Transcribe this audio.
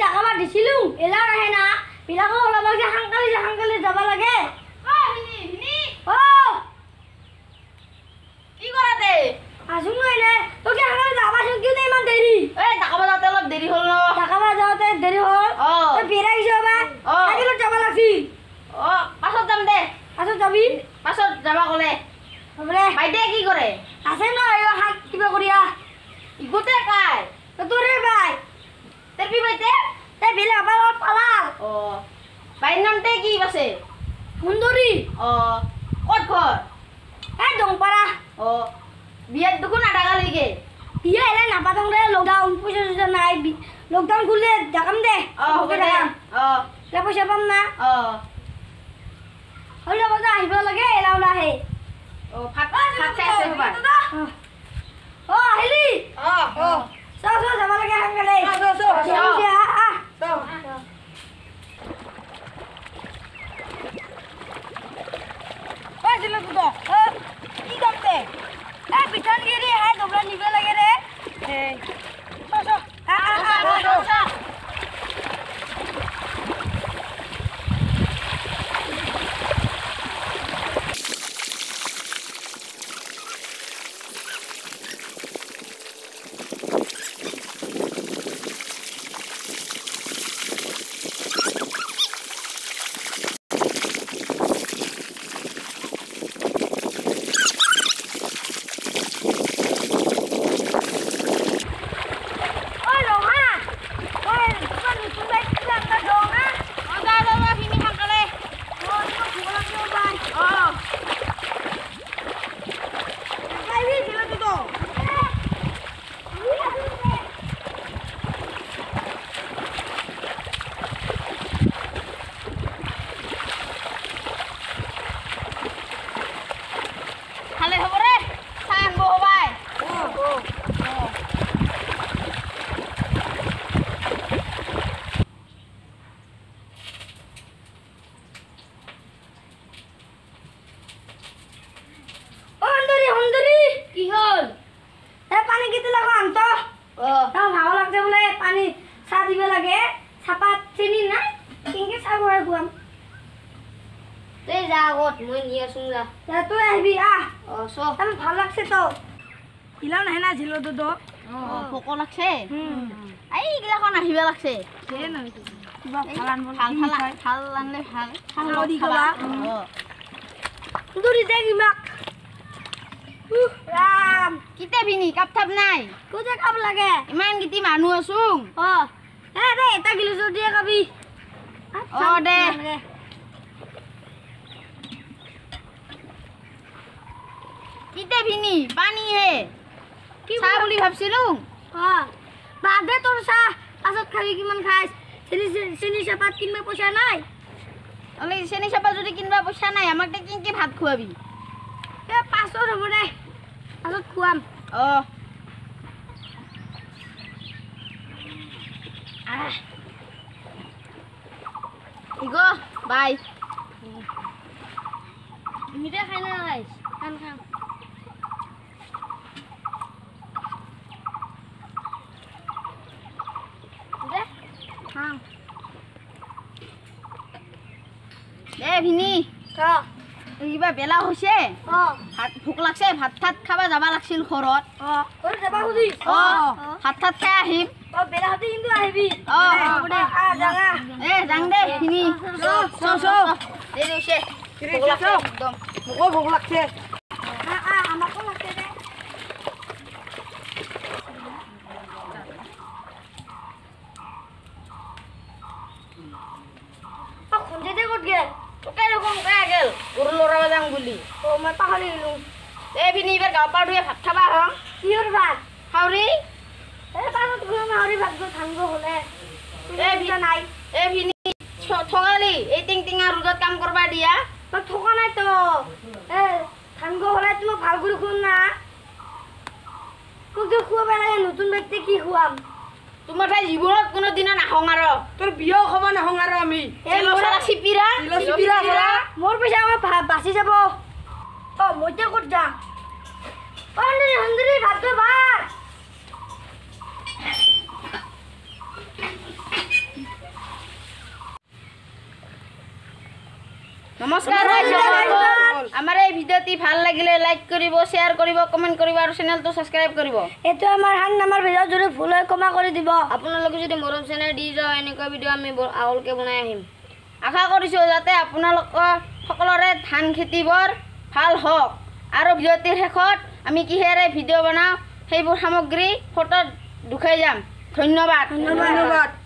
ডাকাবা দিছিলোঁ এলা নাহে না বিলাকো ওলাব যে সাংকালি যাব লাগে কি কৰাতে আছো মই এনে তো কি সাংকালি যাবাচোন কিয় ইমান দেৰি ডাকাবা যাওঁতে অলপ দেৰি হ'ল ন ডাকাবা যাওঁতে দেৰি হ'ল তই বেৰাইছ বা চাইকেলত যাব লাগছিল পাছত যাম দে পাছত যাবি পাছত যাবা ক'লে হ'বলে বাইদেৱে কি কৰে আছে ন এই হাত কিবা কৰিয়া ইগোতে কাই তোৰে বাই তেৰপি বাইতে তাই বেলে আবাৰ পালা বাইৰ নামতে কি আছে সুন্দৰী ক'ত ঘৰ এই দংপাৰা বিয়াত দেখোন নাথাকালিকে বিয়া এলে নাপাতং ৰে লকডাউন পইচা নাই লকডাউন খুললে যাম দে পইচা পাম না হলে বজা আহিব লাগে এলাও নাহে ভাত খাই আছে হবা আহিলি চাও যাব লাগে সাংকালে কি কামতে পিঠনগিৰি হে ডবলা নিব লাগে ৰে মই নিয়ে আসুন যা তুই আহিবি আমি ভাল লাগছে তো ইলাও নাহে না ঝিলো তো ভোক লাগছে এইগিলাখন আহিব লাগছে ভাল আনলে ভাল দূৰি দে কিমাক ৰাম কিতে ভিনি কাপ থাপ নাই কোজে কাপ লাগে ইমান গিটি মানুহ আছো দে এটা গিলো দিয়ে কাবি দে কিতে ভিনি পানী হে চাহ বুলি ভাবছিলো বাদে তোৰ চাহ পাছত খাবি কিমান খাইছ চেনি চাপাত কিনবা পইচা নাই চেনি চাপাত যদি কিনবা পইচা নাই আমাক কিনকে ভাত খুৱাবি পাছত হ'ব দে পাছত খুৱাম ইগো বাই মিঠা খাই না খাইছ খাম ভিনি কিবা বেলা হৈছে ভোক লাগছে ভাত ঠাত খাবা যাবা লাগছিল ঘৰত ভাত ঠাত খাই আহিম যাং দে ভিনি ভোক লাগছে গৰু লৰাব যাম বুলি মই পাহৰি গলো ভিনি এইবাৰ গাঁও পাৰ ধুই ভাত খাবা হম কিহৰ ভাত হাউৰি ভাত ভাঙব হলে নাই ভিনি ঠগালি এই টিংটিঙা ৰ'দত কাম কৰবা দিয়া তই ঠকা নাই তো ভাঙব হলে তোমাক ভাল কৰি খুৱাম না তোক খুৱাব লাগে নতুন ব্যক্তি কি খুৱাম তোমাৰ ঠাই জীৱনত কোনো দিনা নাহং আৰু তোৰ বিয়াও খাব নাহং আৰু আমি মোৰ পইচা আমাৰ বাচি যাব মই এতিয়া ক'ত যাম ভাত নমস্কাৰ আমাৰ এই ভিডিঅ'টি ভাল লাগিলে লাইক কৰিব শ্বেয়াৰ কৰিব কমেণ্ট কৰিব আৰু চেনেলটো ছাবস্ক্ৰাইব কৰিব এইটো আমাৰ নাম্বাৰ ভিডিঅ' যদি ভুল হয় ক্ষমা কৰি দিব আপোনালোকে যদি মৰম চেনেল দি যাওঁ এনেকুৱা ভিডিঅ' আমি আগলৈকে বনাই আহিম আশা কৰিছোঁ যাতে আপোনালোকৰ সকলোৰে ধান খেতিবোৰ ভাল হওক আৰু ভিডিঅ'টিৰ শেষত আমি কিহেৰে ভিডিঅ' বনাওঁ সেইবোৰ সামগ্ৰী ফটোত দেখুৱাই যাম ধন্যবাদ ধন্যবাদ